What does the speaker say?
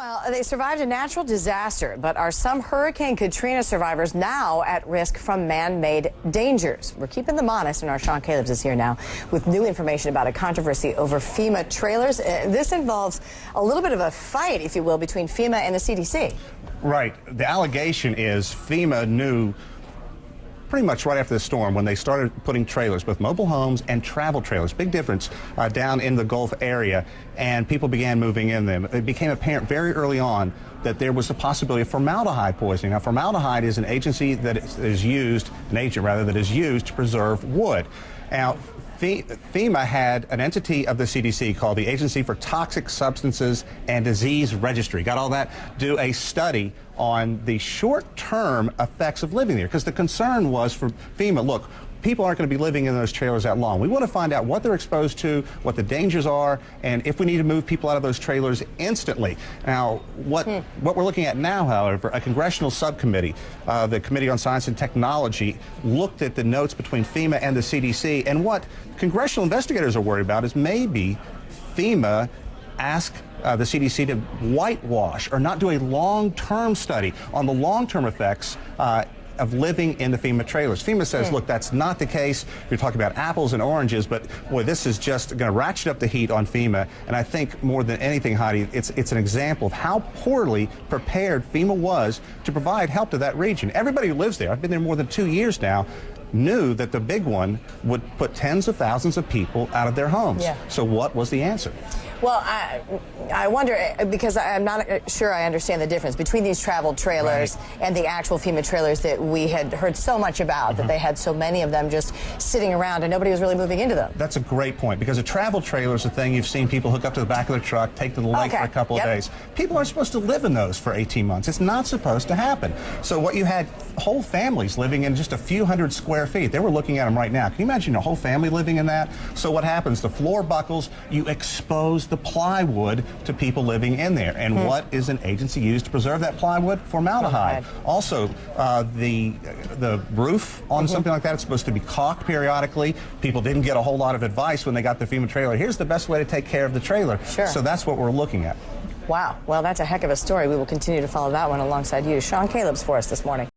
Meanwhile, they survived a natural disaster, but are some Hurricane Katrina survivors now at risk from man-made dangers? We're keeping them honest, and our Sean Calebs is here now with new information about a controversy over FEMA trailers. This involves a little bit of a fight, if you will, between FEMA and the CDC. Right. The allegation is FEMA knew pretty much right after the storm when they started putting trailers, both mobile homes and travel trailers, big difference, down in the Gulf area, and people began moving in them. It became apparent very early on that there was a possibility of formaldehyde poisoning. Now, formaldehyde is an agency that is used, an agent rather, that is used to preserve wood. Now, FEMA had an entity of the CDC called the Agency for Toxic Substances and Disease Registry. Got all that? Do a study on the short-term effects of living there, because the concern was for FEMA, look, people aren't going to be living in those trailers that long. We want to find out what they're exposed to, what the dangers are, and if we need to move people out of those trailers instantly. Now, what we're looking at now, however, a congressional subcommittee, the Committee on Science and Technology, looked at the notes between FEMA and the CDC, and what congressional investigators are worried about is maybe FEMA ask the CDC to whitewash or not do a long-term study on the long-term effects of living in the FEMA trailers. FEMA says, look, that's not the case. You're talking about apples and oranges, but boy, this is just going to ratchet up the heat on FEMA. And I think more than anything, Heidi, it's an example of how poorly prepared FEMA was to provide help to that region. Everybody who lives there, I've been there more than 2 years now, knew that the big one would put tens of thousands of people out of their homes. Yeah. So what was the answer? Well, I wonder, because I'm not sure I understand the difference between these travel trailers and the actual FEMA trailers that we had heard so much about, that they had so many of them just sitting around and nobody was really moving into them. That's a great point, because a travel trailer is a thing you've seen people hook up to the back of their truck, take to the lake for a couple of days. People aren't supposed to live in those for 18 months. It's not supposed to happen. So what you had, whole families living in just a few hundred square feet. They were looking at them right now. Can you imagine a whole family living in that? So what happens? The floor buckles, you expose the plywood to people living in there. And what is an agency used to preserve that plywood? Formaldehyde. Also, the roof on something like that is supposed to be caulked periodically. People didn't get a whole lot of advice when they got the FEMA trailer. Here's the best way to take care of the trailer. So that's what we're looking at. Wow. Well, that's a heck of a story. We will continue to follow that one alongside you. Sean Calebs for us this morning.